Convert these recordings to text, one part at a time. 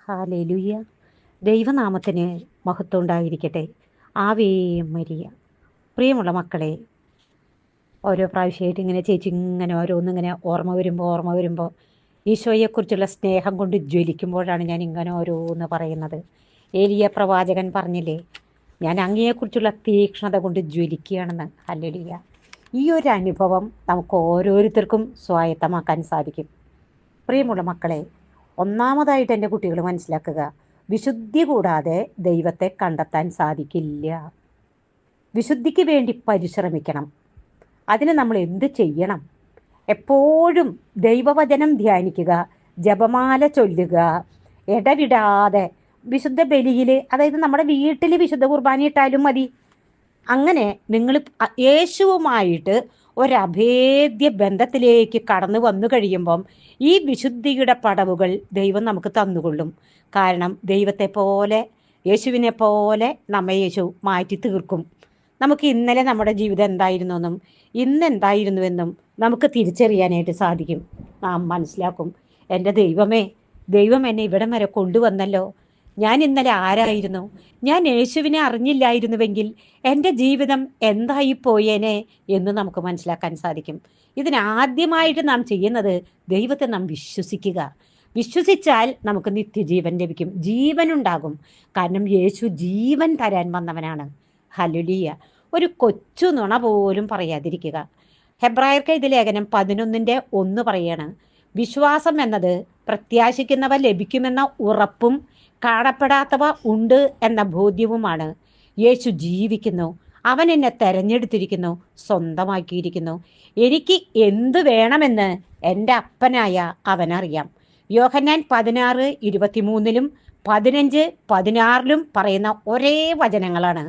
Hallelujah. ദൈവനാമത്തിന് മഹത്വം ഉണ്ടായിരിക്കട്ടെ. Ave Maria. പ്രിയമുള്ള മക്കളെ, ഓരോ പ്രാവശ്യമായിട്ട് ഇങ്ങനെ ചേച്ചി ഇങ്ങനെ ഓരോന്നിങ്ങനെ ഓർമ്മ വരുമ്പോൾ ഈശോയെക്കുറിച്ചുള്ള സ്നേഹം കൊണ്ട് ജ്വലിക്കുമ്പോഴാണ് ഞാൻ ഇങ്ങനെ ഓരോന്ന് പറയുന്നത്. ഏലിയ പ്രവാചകൻ പറഞ്ഞില്ലേ, ഞാൻ അങ്ങയെക്കുറിച്ചുള്ള തീക്ഷ്ണത കൊണ്ട് ജ്വലിക്കുകയാണെന്ന്. ഹല്ലേലൂയ. ഈ ഒരു അനുഭവം നമുക്ക് ഓരോരുത്തർക്കും സ്വായത്തമാക്കാൻ സാധിക്കും. പ്രിയമുള്ള മക്കളെ, ഒന്നാമതായിട്ട് എൻ്റെ കുട്ടികൾ മനസ്സിലാക്കുക, വിശുദ്ധി കൂടാതെ ദൈവത്തെ കണ്ടെത്താൻ സാധിക്കില്ല. വിശുദ്ധിക്ക് വേണ്ടി പരിശ്രമിക്കണം. അതിന് നമ്മൾ എന്ത് ചെയ്യണം? എപ്പോഴും ദൈവവചനം ധ്യാനിക്കുക, ജപമാല ചൊല്ലുക, ഇടവിടാതെ വിശുദ്ധ ബലിയിൽ, അതായത് നമ്മുടെ വീട്ടിൽ വിശുദ്ധ കുർബാന ഇട്ടാലും മതി. അങ്ങനെ നിങ്ങൾ യേശുവുമായിട്ട് ഒരഭേദ്യ ബന്ധത്തിലേക്ക് കടന്നു വന്നു കഴിയുമ്പം ഈ വിശുദ്ധിയുടെ പടവുകൾ ദൈവം നമുക്ക് തന്നുകൊള്ളും. കാരണം ദൈവത്തെ പോലെ, യേശുവിനെ പോലെ നമ്മെ യേശു മാറ്റി തീർക്കും. നമുക്ക് ഇന്നലെ നമ്മുടെ ജീവിതം എന്തായിരുന്നെന്നും ഇന്ന് എന്തായിരുന്നുവെന്നും നമുക്ക് തിരിച്ചറിയാനായിട്ട് സാധിക്കും. നാം മനസ്സിലാക്കും, എൻ്റെ ദൈവം എന്നെ ഇവിടം വരെ കൊണ്ടുവന്നല്ലോ. ഞാൻ ഇന്നലെ ആരായിരുന്നു? ഞാൻ യേശുവിനെ അറിഞ്ഞില്ലായിരുന്നുവെങ്കിൽ എൻ്റെ ജീവിതം എന്തായി പോയേനെ എന്ന് നമുക്ക് മനസ്സിലാക്കാൻ സാധിക്കും. ഇതിനാദ്യമായിട്ട് നാം ചെയ്യുന്നത് ദൈവത്തെ നാം വിശ്വസിക്കുക. വിശ്വസിച്ചാൽ നമുക്ക് നിത്യജീവൻ ലഭിക്കും, ജീവനുണ്ടാകും. കാരണം യേശു ജീവൻ തരാൻ വന്നവനാണ്. ഹല്ലേലൂയ. ഒരു കൊച്ചു നുണ പോലും പറയാതിരിക്കുക. ഹെബ്രായർക്ക് ഇത് ലേഖനം 11:1 പറയാണ്, വിശ്വാസം എന്നത് പ്രത്യാശിക്കുന്നവ ലഭിക്കുമെന്ന ഉറപ്പും കാണപ്പെടാത്തവ ഉണ്ട് എന്ന ബോധ്യവുമാണ്. യേശു ജീവിക്കുന്നു, അവൻ എന്നെ തെരഞ്ഞെടുത്തിരിക്കുന്നു, സ്വന്തമാക്കിയിരിക്കുന്നു. എനിക്ക് എന്ത് വേണമെന്ന് എൻ്റെ അപ്പനായ അവനറിയാം. യോഹന്നാൻ 16:23 15:16 പറയുന്ന ഒരേ വചനങ്ങളാണ്.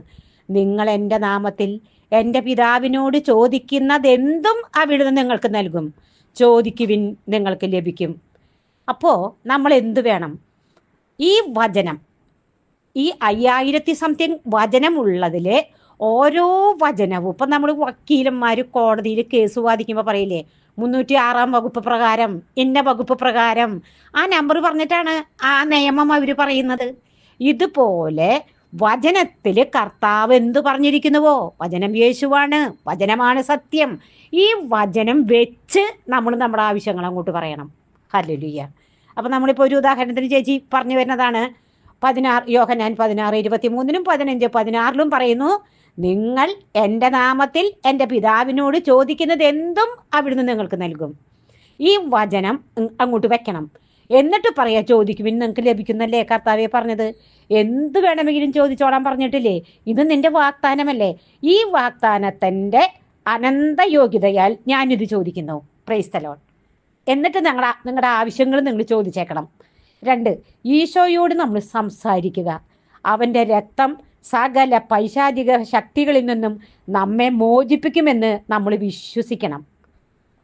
നിങ്ങൾ എൻ്റെ നാമത്തിൽ എൻ്റെ പിതാവിനോട് ചോദിക്കുന്നതെന്തും അവിടുന്ന് നിങ്ങൾക്ക് നൽകും. ചോദിക്കുവിൻ, നിങ്ങൾക്ക് ലഭിക്കും. അപ്പോൾ നമ്മൾ എന്ത് വേണം? ഈ വചനം, ഈ 5000 സംതിങ് വചനമുള്ളതിലെ ഓരോ വചനവും, ഇപ്പം നമ്മൾ വക്കീലന്മാർ കോടതിയിൽ കേസ് വാദിക്കുമ്പോൾ പറയില്ലേ, 306 വകുപ്പ് പ്രകാരം, ഇന്ന വകുപ്പ് പ്രകാരം, ആ നമ്പർ പറഞ്ഞിട്ടാണ് ആ നിയമം അവർ പറയുന്നത്. ഇതുപോലെ വചനത്തിൽ കർത്താവ് എന്ത് പറഞ്ഞിരിക്കുന്നുവോ, വചനം യേശുവാണ്, വചനമാണ് സത്യം. ഈ വചനം വെച്ച് നമ്മൾ നമ്മുടെ ആവശ്യങ്ങൾ അങ്ങോട്ട് പറയണം. ഹല്ലേലൂയ. അപ്പം നമ്മളിപ്പോൾ ഒരു ഉദാഹരണത്തിന് ചേച്ചി പറഞ്ഞു വരുന്നതാണ്, യോഹന്നാൻ 16:23 15:16 പറയുന്നു, നിങ്ങൾ എൻ്റെ നാമത്തിൽ എൻ്റെ പിതാവിനോട് ചോദിക്കുന്നത് എന്തും അവിടുന്ന് നിങ്ങൾക്ക് നൽകും. ഈ വചനം അങ്ങോട്ട് വെക്കണം. എന്നിട്ട് പറയാ, ചോദിക്കുവിൻ, നിങ്ങൾക്ക് ലഭിക്കുന്നല്ലേ കർത്താവെ പറഞ്ഞത്. എന്ത് വേണമെങ്കിലും ചോദിച്ചോളാൻ പറഞ്ഞിട്ടില്ലേ? ഇത് നിന്റെ വാഗ്ദാനമല്ലേ. ഈ വാഗ്ദാനത്തിൻ്റെ അനന്ത യോഗ്യതയാൽ ഞാനിത് ചോദിക്കുന്നു. Praise the Lord. എന്നിട്ട് നിങ്ങളുടെ ആവശ്യങ്ങൾ നിങ്ങൾ ചോദിച്ചേക്കണം. 2, ഈശോയോട് നമ്മൾ സംസാരിക്കുക. അവൻ്റെ രക്തം സകല പൈശാചിക ശക്തികളിൽ നിന്നും നമ്മെ മോചിപ്പിക്കുമെന്ന് നമ്മൾ വിശ്വസിക്കണം.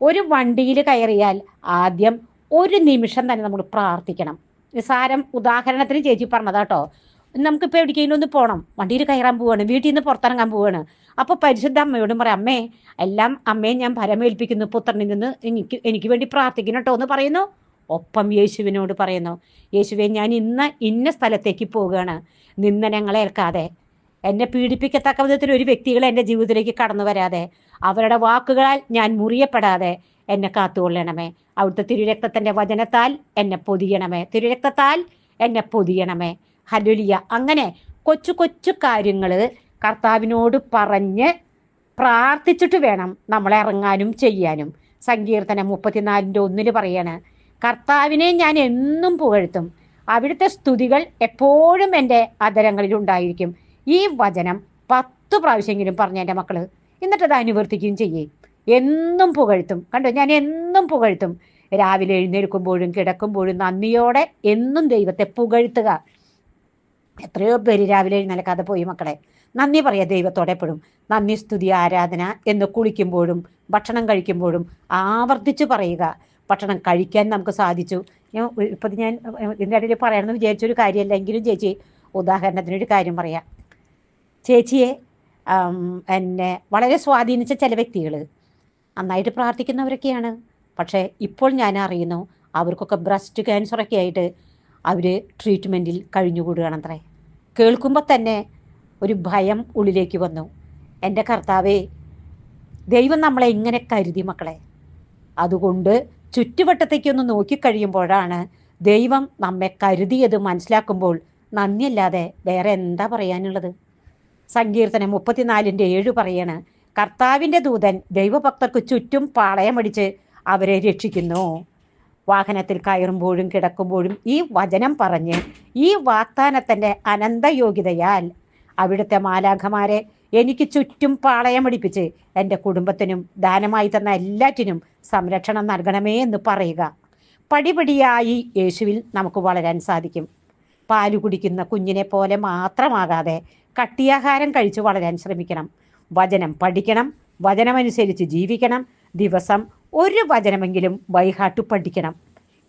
ഒരു വണ്ടിയിൽ കയറിയാൽ ആദ്യം 1 നിമിഷം തന്നെ നമ്മൾ പ്രാർത്ഥിക്കണം. നിസാരം ഉദാഹരണത്തിന് ചേച്ചി പറഞ്ഞതാട്ടോ. നമുക്കിപ്പോൾ എവിടേക്കെങ്കിലും ഒന്ന് പോകണം, വണ്ടിയിൽ കയറാൻ പോവാണ്, വീട്ടിൽ നിന്ന് പുറത്തിറങ്ങാൻ പോവാണ്. അപ്പോൾ പരിശുദ്ധ അമ്മയോടും പറയാം, അമ്മേ, എല്ലാം അമ്മയെ ഞാൻ ഭരമേൽപ്പിക്കുന്നു, പുത്രനിൽ നിന്ന് എനിക്ക് വേണ്ടി പ്രാർത്ഥിക്കണം കേട്ടോ എന്ന് പറയുന്നു. ഒപ്പം യേശുവിനോട് പറയുന്നു, യേശുവെ, ഞാൻ ഇന്ന സ്ഥലത്തേക്ക് പോവുകയാണ്. നിന്ദനങ്ങളെ ഏൽക്കാതെ, എന്നെ പീഡിപ്പിക്കത്തക്ക വിധത്തിൽ ഒരു വ്യക്തികൾ എൻ്റെ ജീവിതത്തിലേക്ക് കടന്നു വരാതെ, അവരുടെ വാക്കുകളാൽ ഞാൻ മുറിയപ്പെടാതെ എന്നെ കാത്തുകൊള്ളണമേ. അവിടുത്തെ തിരുരക്തത്തിൻ്റെ വചനത്താൽ എന്നെ പൊതിയണമേ, തിരുരക്തത്താൽ എന്നെ പൊതിയണമേ. ഹല്ലേലൂയ. അങ്ങനെ കൊച്ചു കൊച്ചു കാര്യങ്ങൾ കർത്താവിനോട് പറഞ്ഞ് പ്രാർത്ഥിച്ചിട്ട് വേണം നമ്മൾ ഇറങ്ങാനും ചെയ്യാനും. സങ്കീർത്തനം 34:1 പറയാണ്, കർത്താവിനെ ഞാൻ എന്നും പുകഴ്ത്തും, അവിടുത്തെ സ്തുതികൾ എപ്പോഴും എൻ്റെ അധരങ്ങളിൽ ഉണ്ടായിരിക്കും. ഈ വചനം 10 പ്രാവശ്യമെങ്കിലും പറഞ്ഞ എൻ്റെ മക്കൾ, എന്നിട്ടത് അനുവർത്തിക്കുകയും ചെയ്യേ. എന്നും പുകഴ്ത്തും. കണ്ടോ, ഞാൻ എന്നും പുകഴ്ത്തും. രാവിലെ എഴുന്നേൽക്കുമ്പോഴും കിടക്കുമ്പോഴും നന്ദിയോടെ എന്നും ദൈവത്തെ പുകഴ്ത്തുക. എത്രയോ പേര് രാവിലെ എഴുന്നേൽക്കാതെ പോയി മക്കളെ. നന്ദി പറയാം ദൈവത്തോടെ എപ്പോഴും. നന്ദി, സ്തുതി, ആരാധന എന്ന് കുളിക്കുമ്പോഴും ഭക്ഷണം കഴിക്കുമ്പോഴും ആവർത്തിച്ച് പറയുക. ഭക്ഷണം കഴിക്കാൻ നമുക്ക് സാധിച്ചു. ഇപ്പം ഞാൻ ഇതിൻ്റെ ഇടയിൽ പറയണമെന്ന് വിചാരിച്ചൊരു കാര്യമല്ല, എങ്കിലും ചേച്ചി ഉദാഹരണത്തിനൊരു കാര്യം പറയാം. ചേച്ചിയെ എന്നെ വളരെ സ്വാധീനിച്ച ചില വ്യക്തികൾ നന്നായിട്ട് പ്രാർത്ഥിക്കുന്നവരൊക്കെയാണ്. പക്ഷേ ഇപ്പോൾ ഞാൻ അറിയുന്നു, അവർക്കൊക്കെ ബ്രസ്റ്റ് ക്യാൻസറൊക്കെ ആയിട്ട് അവർ ട്രീറ്റ്മെൻറ്റിൽ കഴിഞ്ഞുകൂടുകയാണത്രേ. കേൾക്കുമ്പോൾ തന്നെ ഒരു ഭയം ഉള്ളിലേക്ക് വന്നു. എൻ്റെ കർത്താവേ, ദൈവം നമ്മളെ ഇങ്ങനെ കരുതി മക്കളെ. അതുകൊണ്ട് ചുറ്റുവട്ടത്തേക്കൊന്ന് നോക്കിക്കഴിയുമ്പോഴാണ് ദൈവം നമ്മെ കരുതിയത് മനസ്സിലാക്കുമ്പോൾ നന്ദിയല്ലാതെ വേറെ എന്താ പറയാനുള്ളത്? സങ്കീർത്തനം 34:7 പറയാണ്, കർത്താവിൻ്റെ ദൂതൻ ദൈവഭക്തർക്ക് ചുറ്റും പാളയമടിച്ച് അവരെ രക്ഷിക്കുന്നു. വാഹനത്തിൽ കയറുമ്പോഴും കിടക്കുമ്പോഴും ഈ വചനം പറഞ്ഞ് ഈ വാഗ്ദാനത്തിൻ്റെ അനന്തയോഗ്യതയാൽ അവിടുത്തെ മാലാഖമാരെ എനിക്ക് ചുറ്റും പാളയമടിപ്പിച്ച് എൻ്റെ കുടുംബത്തിനും ദാനമായി തന്ന എല്ലാറ്റിനും സംരക്ഷണം നൽകണമേ എന്ന് പറയുക. പടിപടിയായി യേശുവിൽ നമുക്ക് വളരാൻ സാധിക്കും. പാല് കുടിക്കുന്ന കുഞ്ഞിനെ പോലെ മാത്രമാകാതെ കട്ടിയാഹാരം കഴിച്ച് വളരാൻ ശ്രമിക്കണം. വചനം പഠിക്കണം, വചനമനുസരിച്ച് ജീവിക്കണം. ദിവസം ഒരു വചനമെങ്കിലും ബൈഹാർട്ട് പഠിക്കണം.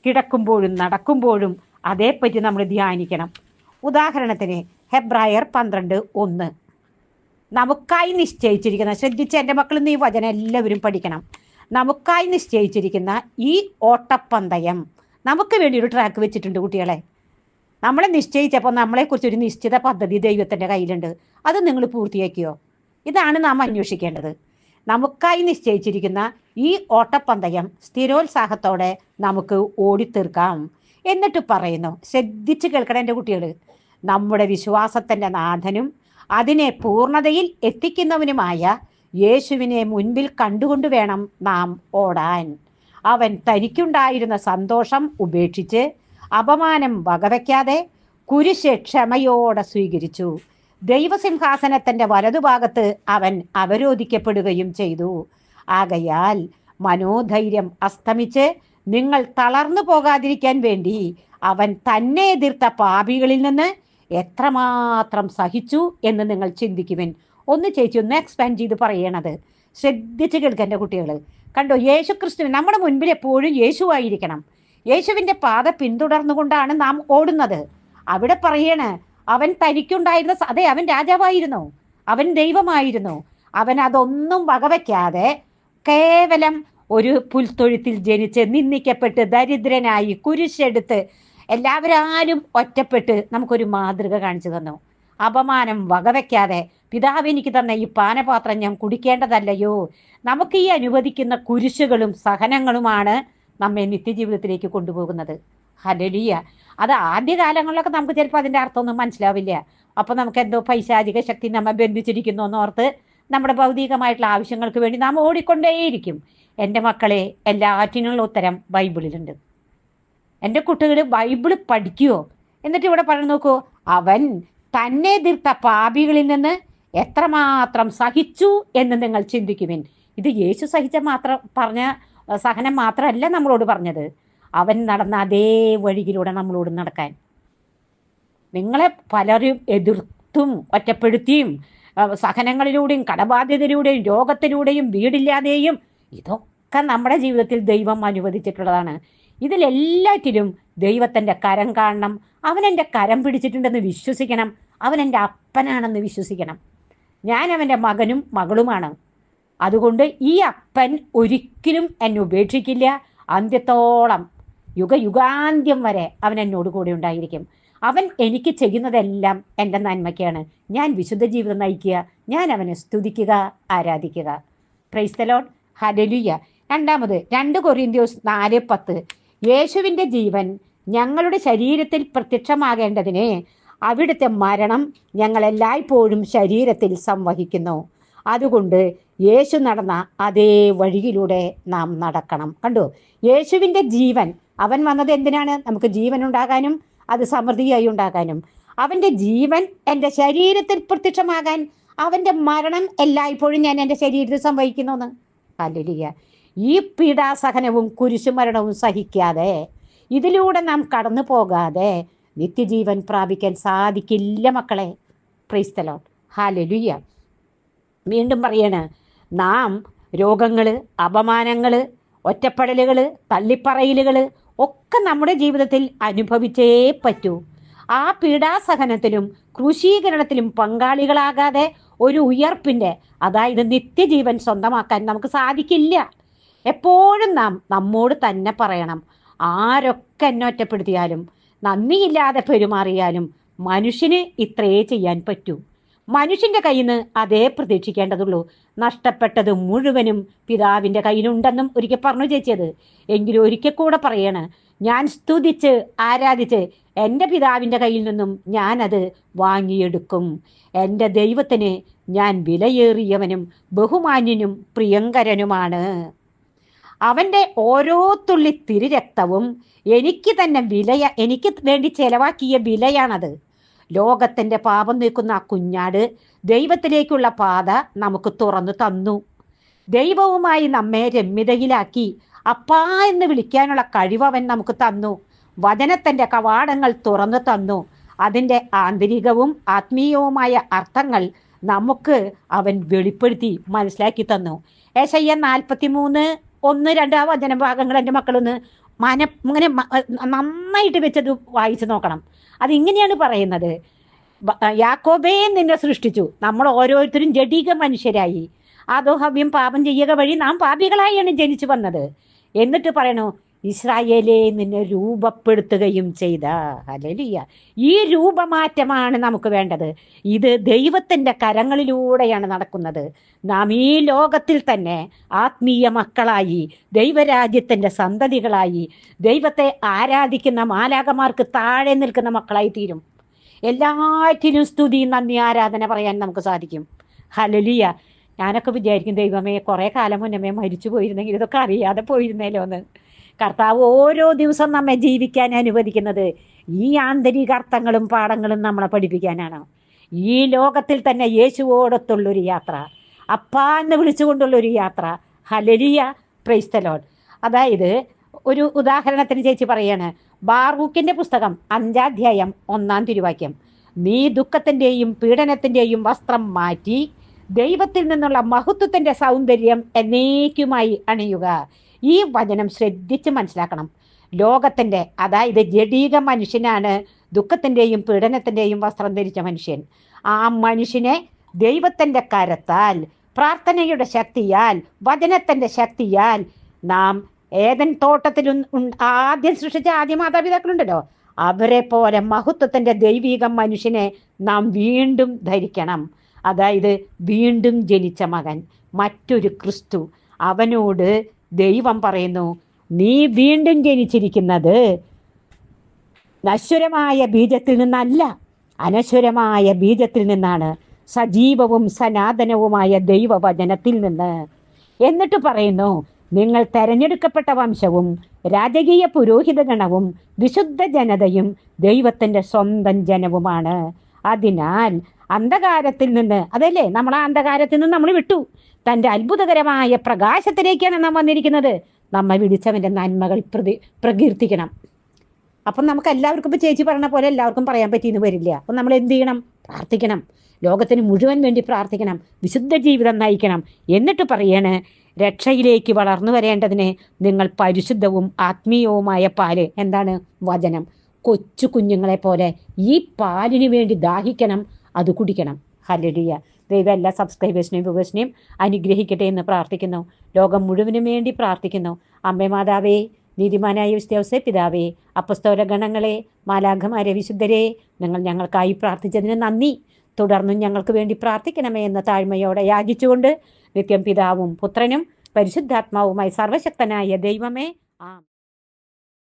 കിടക്കുമ്പോഴും നടക്കുമ്പോഴും അതേപ്പറ്റി നമ്മൾ ധ്യാനിക്കണം. ഉദാഹരണത്തിന് ഹെബ്രായർ 12:1 നമുക്കായി നിശ്ചയിച്ചിരിക്കുന്ന, ശ്രദ്ധിച്ച് എൻ്റെ മക്കൾ ഈ വചനം എല്ലാവരും പഠിക്കണം. നമുക്കായി നിശ്ചയിച്ചിരിക്കുന്ന ഈ ഓട്ടപ്പന്തയം നമുക്ക് വേണ്ടി ഒരു ട്രാക്ക് വെച്ചിട്ടുണ്ട് കുട്ടികളെ. നമ്മളെ നിശ്ചയിച്ചപ്പോൾ നമ്മളെക്കുറിച്ചൊരു നിശ്ചിത പദ്ധതി ദൈവത്തിൻ്റെ കയ്യിലുണ്ട്. അത് നിങ്ങൾ പൂർത്തിയാക്കിയോ? ഇതാണ് നാം അന്വേഷിക്കേണ്ടത്. നമുക്കായി നിശ്ചയിച്ചിരിക്കുന്ന ഈ ഓട്ടപ്പന്തയം സ്ഥിരോത്സാഹത്തോടെ നമുക്ക് ഓടിത്തീർക്കാം. എന്നിട്ട് പറയുന്നു, ശ്രദ്ധിച്ച് കേൾക്കണം എൻ്റെ കുട്ടികൾ, നമ്മുടെ വിശ്വാസത്തിൻ്റെ നാഥനും അതിനെ പൂർണ്ണതയിൽ എത്തിക്കുന്നവനുമായ യേശുവിനെ മുൻപിൽ കണ്ടുകൊണ്ട് വേണം നാം ഓടാൻ. അവൻ തനിക്കുണ്ടായിരുന്ന സന്തോഷം ഉപേക്ഷിച്ച് അപമാനം വകവയ്ക്കാതെ കുരിശ് ക്ഷമയോടെ സ്വീകരിച്ചു. ദൈവസിംഹാസനത്തിൻ്റെ വലതുഭാഗത്ത് അവൻ അവരോധിക്കപ്പെടുകയും ചെയ്തു. ആകയാൽ മനോധൈര്യം അസ്തമിച്ച് നിങ്ങൾ തളർന്നു പോകാതിരിക്കാൻ വേണ്ടി അവൻ തന്നെ എതിർത്ത പാപികളിൽ നിന്ന് എത്രമാത്രം സഹിച്ചു എന്ന് നിങ്ങൾ ചിന്തിക്കുവിൻ. ഒന്ന് ചേച്ചി ഒന്ന് എക്സ്പാൻഡ് ചെയ്ത് പറയണത് ശ്രദ്ധിച്ച് കേൾക്കേണ്ട കുട്ടികൾ. കണ്ടോ, യേശു ക്രിസ്തു നമ്മുടെ മുൻപിൽ എപ്പോഴും യേശുവായിരിക്കണം. യേശുവിൻ്റെ പാത പിന്തുടർന്നുകൊണ്ടാണ് നാം ഓടുന്നത്. അവിടെ പറയണ്, അവൻ തനിക്കുണ്ടായിരുന്ന, അതെ അവൻ രാജാവായിരുന്നു, അവൻ ദൈവമായിരുന്നു. അവൻ അതൊന്നും വകവയ്ക്കാതെ കേവലം ഒരു പുൽത്തൊഴുത്തിൽ ജനിച്ച് നിന്ദിക്കപ്പെട്ട് ദരിദ്രനായി കുരിശെടുത്ത് എല്ലാവരും ഒറ്റപ്പെട്ട് നമുക്കൊരു മാതൃക കാണിച്ചു തന്നു. അപമാനം വകവയ്ക്കാതെ പിതാവ് എനിക്ക് തന്ന ഈ പാനപാത്രം ഞാൻ കുടിക്കേണ്ടതല്ലയോ? നമുക്ക് ഈ അനുവദിക്കുന്ന കുരിശുകളും സഹനങ്ങളുമാണ് നമ്മെ നിത്യജീവിതത്തിലേക്ക് കൊണ്ടുപോകുന്നത്. ഹല്ലേലൂയ. അത് ആദ്യകാലങ്ങളിലൊക്കെ നമുക്ക് ചിലപ്പോൾ അതിൻ്റെ അർത്ഥമൊന്നും മനസ്സിലാവില്ല. അപ്പോൾ നമുക്ക് എന്തോ പൈശാചിക ശക്തി നമ്മെ ബന്ധിച്ചിരിക്കുന്നു എന്നോർത്ത് നമ്മുടെ ഭൗതികമായിട്ടുള്ള ആവശ്യങ്ങൾക്ക് വേണ്ടി നാം ഓടിക്കൊണ്ടേയിരിക്കും. എൻ്റെ മക്കളെ, എല്ലാറ്റിനുള്ള ഉത്തരം ബൈബിളിലുണ്ട്. എൻ്റെ കുട്ടികൾ ബൈബിൾ പഠിക്കുമോ? എന്നിട്ട് ഇവിടെ പറഞ്ഞു നോക്കൂ, അവൻ തന്നെ എതിർത്ത പാപികളിൽ നിന്ന് എത്രമാത്രം സഹിച്ചു എന്ന് നിങ്ങൾ ചിന്തിക്കുവിൻ. ഇത് യേശു പറഞ്ഞ സഹനം മാത്രമല്ല നമ്മളോട് പറഞ്ഞത്, അവൻ നടന്ന അതേ വഴിയിലൂടെ നമ്മളോട് നടക്കാൻ. നിങ്ങളെ പലരും എതിർത്തും ഒറ്റപ്പെടുത്തിയും സഹനങ്ങളിലൂടെയും കടബാധ്യതയിലൂടെയും രോഗത്തിലൂടെയും വീടില്ലാതെയും ഇതൊക്കെ നമ്മുടെ ജീവിതത്തിൽ ദൈവം അനുവദിച്ചിട്ടുള്ളതാണ്. ഇതിലെല്ലാറ്റിലും ദൈവത്തിൻ്റെ കരം കാണണം. അവൻ എൻ്റെ കരം പിടിച്ചിട്ടുണ്ടെന്ന് വിശ്വസിക്കണം. അവൻ എൻ്റെ അപ്പനാണെന്ന് വിശ്വസിക്കണം. ഞാൻ അവൻ്റെ മകനും മകളുമാണ്. അതുകൊണ്ട് ഈ അപ്പൻ ഒരിക്കലും എന്നെ ഉപേക്ഷിക്കില്ല. അന്ത്യത്തോളം യുഗാന്ത്യം വരെ അവൻ എന്നോട് കൂടെ ഉണ്ടായിരിക്കും. അവൻ എനിക്ക് ചെയ്യുന്നതെല്ലാം എൻ്റെ നന്മയ്ക്കാണ്. ഞാൻ വിശുദ്ധ ജീവിതം നയിക്കുക, ഞാൻ അവനെ സ്തുതിക്കുക, ആരാധിക്കുക. Praise the Lord, hallelujah. രണ്ടാമത് 2 കൊരിന്ത്യർ 4:10 യേശുവിൻ്റെ ജീവൻ ഞങ്ങളുടെ ശരീരത്തിൽ പ്രത്യക്ഷമാകേണ്ടതിന് അവിടുത്തെ മരണം ഞങ്ങളെല്ലായ്പ്പോഴും ശരീരത്തിൽ സംവഹിക്കുന്നു. അതുകൊണ്ട് യേശു നടന്ന അതേ വഴിയിലൂടെ നാം നടക്കണം. കണ്ടു, യേശുവിൻ്റെ ജീവൻ, അവൻ വന്നത് എന്തിനാണ്? നമുക്ക് ജീവൻ ഉണ്ടാകാനും അത് സമൃദ്ധിയായി ഉണ്ടാകാനും. അവൻ്റെ ജീവൻ എൻ്റെ ശരീരത്തിൽ പ്രത്യക്ഷമാകാൻ, അവൻ്റെ മരണം എല്ലായ്പ്പോഴും ഞാൻ എൻ്റെ ശരീരത്തിൽ സംവഹിക്കുന്നു എന്ന്. ഹല്ലേലൂയ. ഈ പീഡാസഹനവും കുരിശുമരണവും സഹിക്കാതെ, ഇതിലൂടെ നാം കടന്നു പോകാതെ നിത്യജീവൻ പ്രാപിക്കാൻ സാധിക്കില്ല മക്കളെ. Praise the Lord, hallelujah. വീണ്ടും പറയാണ്, നാം രോഗങ്ങൾ, അപമാനങ്ങൾ, ഒറ്റപ്പെടലുകൾ, തള്ളിപ്പറയലുകൾ ഒക്കെ നമ്മുടെ ജീവിതത്തിൽ അനുഭവിച്ചേ പറ്റൂ. ആ പീഡാസഹനത്തിലും ക്രൂശീകരണത്തിലും പങ്കാളികളാകാതെ ഒരു ഉയർപ്പിൻ്റെ, അതായത് നിത്യജീവൻ സ്വന്തമാക്കാൻ നമുക്ക് സാധിക്കില്ല. എപ്പോഴും നാം നമ്മോട് തന്നെ പറയണം, ആരൊക്കെ എന്നെ ഒറ്റപ്പെടുത്തിയാലും നന്ദിയില്ലാതെ പെരുമാറിയാലും മനുഷ്യന് ഇത്രയേ ചെയ്യാൻ പറ്റൂ. മനുഷ്യന്റെ കയ്യിൽ നിന്ന് അതേ പ്രതീക്ഷിക്കേണ്ടതുള്ളൂ. നഷ്ടപ്പെട്ടത് മുഴുവനും പിതാവിൻ്റെ കയ്യിലുണ്ടെന്നും ഒരിക്കൽ പറഞ്ഞു ചേച്ചിയത്. എങ്കിലും ഒരിക്കൽ കൂടെ പറയണ, ഞാൻ സ്തുതിച്ച് ആരാധിച്ച് എൻ്റെ പിതാവിൻ്റെ കയ്യിൽ നിന്നും ഞാനത് വാങ്ങിയെടുക്കും. എൻ്റെ ദൈവത്തിന് ഞാൻ വിലയേറിയവനും ബഹുമാന്യനും പ്രിയങ്കരനുമാണ്. അവൻ്റെ ഓരോ തുള്ളി തിരുരക്തവും എനിക്ക് വേണ്ടി ചെലവാക്കിയ വിലയാണത്. ലോകത്തിൻ്റെ പാപം നീക്കുന്ന ആ കുഞ്ഞാട് ദൈവത്തിലേക്കുള്ള പാത നമുക്ക് തുറന്നു തന്നു. ദൈവവുമായി നമ്മെ രമ്യതയിലാക്കി അപ്പാ എന്ന് വിളിക്കാനുള്ള കഴിവ് അവൻ നമുക്ക് തന്നു. വചനത്തിൻ്റെ കവാടങ്ങൾ തുറന്നു തന്നു. അതിൻ്റെ ആന്തരികവും ആത്മീയവുമായ അർത്ഥങ്ങൾ നമുക്ക് അവൻ വെളിപ്പെടുത്തി മനസ്സിലാക്കി തന്നു. യെശയ്യാ 43:1-2 വചന ഭാഗങ്ങൾ എൻ്റെ മക്കളൊന്ന് ഇങ്ങനെ നന്നായിട്ട് വെച്ചത് വായിച്ചു നോക്കണം. അതിങ്ങനെയാണ് പറയുന്നത്: യാക്കോബേ നിന്നെ സൃഷ്ടിച്ചു. നമ്മൾ ഓരോരുത്തരും ജഡിക മനുഷ്യരായി ആദോഹവ്യം പാപം ചെയ്യുക വഴി നാം പാപികളായാണ് ജനിച്ചു വന്നത്. എന്നിട്ട് പറയണു, ഇസ്രായേലേ നിന്നെ രൂപപ്പെടുത്തുകയും ചെയ്ത. ഹല്ലേലൂയ. ഈ രൂപമാറ്റമാണ് നമുക്ക് വേണ്ടത്. ഇത് ദൈവത്തിൻ്റെ കരങ്ങളിലൂടെയാണ് നടക്കുന്നത്. നാം ഈ ലോകത്തിൽ തന്നെ ആത്മീയ മക്കളായി, ദൈവരാജ്യത്തിൻ്റെ സന്തതികളായി, ദൈവത്തെ ആരാധിക്കുന്ന മാലാഖമാർക്ക് താഴെ നിൽക്കുന്ന മക്കളായി തീരും. എല്ലാറ്റിനും സ്തുതി, നന്ദി, ആരാധന പറയാൻ നമുക്ക് സാധിക്കും. ഹല്ലേലൂയ. ഞാനൊക്കെ വിചാരിക്കും, ദൈവമേ കുറേ കാലം മുന്നമേ മരിച്ചു പോയിരുന്നെങ്കിൽ ഇതൊക്കെ അറിയാതെ പോയിരുന്നേലോ എന്ന്. കർത്താവ് ഓരോ ദിവസം നമ്മെ ജീവിക്കാൻ അനുവദിക്കുന്നത് ഈ ആന്തരിക അർത്ഥങ്ങളും പാഠങ്ങളും നമ്മളെ പഠിപ്പിക്കാനാണ്. ഈ ലോകത്തിൽ തന്നെ യേശുവോടൊത്തുള്ളൊരു യാത്ര, അപ്പാ എന്ന് വിളിച്ചുകൊണ്ടുള്ളൊരു യാത്ര. Hallelujah, praise the Lord. അതായത് ഒരു ഉദാഹരണത്തിന് ചേച്ചി പറയാണ്, ബാറൂക്കിൻ്റെ പുസ്തകം 5-ാം അധ്യായം 1-ാം തിരുവാക്യം: നീ ദുഃഖത്തിൻ്റെയും പീഡനത്തിൻ്റെയും വസ്ത്രം മാറ്റി ദൈവത്തിൽ നിന്നുള്ള മഹത്വത്തിൻ്റെ സൗന്ദര്യം എന്നേക്കുമായി അണിയുക. ഈ വചനം ശ്രദ്ധിച്ച് മനസ്സിലാക്കണം. ലോകത്തിൻ്റെ, അതായത് ജഡീക മനുഷ്യനാണ് ദുഃഖത്തിൻ്റെയും പീഡനത്തിൻ്റെയും വസ്ത്രം ധരിച്ച മനുഷ്യൻ. ആ മനുഷ്യനെ ദൈവത്തിൻ്റെ കരത്താൽ, പ്രാർത്ഥനയുടെ ശക്തിയാൽ, വചനത്തിൻ്റെ ശക്തിയാൽ നാം ഏദൻ തോട്ടത്തിൽ ആദ്യം സൃഷ്ടിച്ച ആദ്യ മാതാപിതാക്കളുണ്ടല്ലോ, അവരെ പോലെ മഹത്വത്തിൻ്റെ ദൈവിക മനുഷ്യനെ നാം വീണ്ടും ധരിക്കണം. അതായത് വീണ്ടും ജനിച്ച മകൻ, മറ്റൊരു ക്രിസ്തു. അവനോട് ദൈവം പറയുന്നു, നീ വീണ്ടും ജനിച്ചിരിക്കുന്നത് നശ്വരമായ ബീജത്തിൽ നിന്നല്ല, അനശ്വരമായ ബീജത്തിൽ നിന്നാണ്, സജീവവും സനാതനവുമായ ദൈവവചനത്തിൽ നിന്ന്. എന്നിട്ട് പറയുന്നു, നിങ്ങൾ തെരഞ്ഞെടുക്കപ്പെട്ട വംശവും രാജകീയ പുരോഹിത ഗണവും വിശുദ്ധ ജനതയും ദൈവത്തിൻ്റെ സ്വന്തം ജനവുമാണ്. അതിനാൽ അന്ധകാരത്തിൽ നിന്ന്, അതല്ലേ നമ്മൾ ആ അന്ധകാരത്തിൽ നിന്ന് നമ്മൾ വിട്ടു, തൻ്റെ അത്ഭുതകരമായ പ്രകാശത്തിലേക്കാണ് നാം വന്നിരിക്കുന്നത്. നമ്മെ വിളിച്ചവൻ്റെ നന്മകൾ പ്രകീർത്തിക്കണം. അപ്പം നമുക്ക് എല്ലാവർക്കും ഇപ്പോൾ ചേച്ചി പറഞ്ഞ പോലെ എല്ലാവർക്കും പറയാൻ പറ്റിയെന്ന് വരില്ല. അപ്പം നമ്മൾ എന്ത് ചെയ്യണം? പ്രാർത്ഥിക്കണം. ലോകത്തിന് മുഴുവൻ വേണ്ടി പ്രാർത്ഥിക്കണം. വിശുദ്ധ ജീവിതം നയിക്കണം. എന്നിട്ട് പറയാണ്, രക്ഷയിലേക്ക് വളർന്നു വരേണ്ടതിന് നിങ്ങൾ പരിശുദ്ധവും ആത്മീയവുമായ പാല്, എന്താണ്? വചനം. കൊച്ചു കുഞ്ഞുങ്ങളെ പോലെ ഈ പാലിന് വേണ്ടി ദാഹിക്കണം, അത് കുടിക്കണം. ഹല്ലേലൂയ. ദൈവം എല്ലാ സബ്സ്ക്രൈബേഴ്സിനെയും വ്യൂവേഴ്സിനെയും അനുഗ്രഹിക്കട്ടെ എന്ന് പ്രാർത്ഥിക്കുന്നു. ലോകം മുഴുവനും വേണ്ടി പ്രാർത്ഥിക്കുന്നു. അമ്മേ മാതാവേ, നീതിമാനായ വിശ്വാസേ പിതാവേ, അപ്പസ്തോല ഗണങ്ങളെ, മാലാഖമാരെ, വിശുദ്ധരെ, നിങ്ങൾ ഞങ്ങൾക്കായി പ്രാർത്ഥിച്ചതിന് നന്ദി. തുടർന്നും ഞങ്ങൾക്ക് വേണ്ടി പ്രാർത്ഥിക്കണമേ എന്ന താഴ്മയോടെ യാചിച്ചുകൊണ്ട് നിത്യം പിതാവും പുത്രനും പരിശുദ്ധാത്മാവുമായി സർവശക്തനായ ദൈവമേ, ആമേൻ.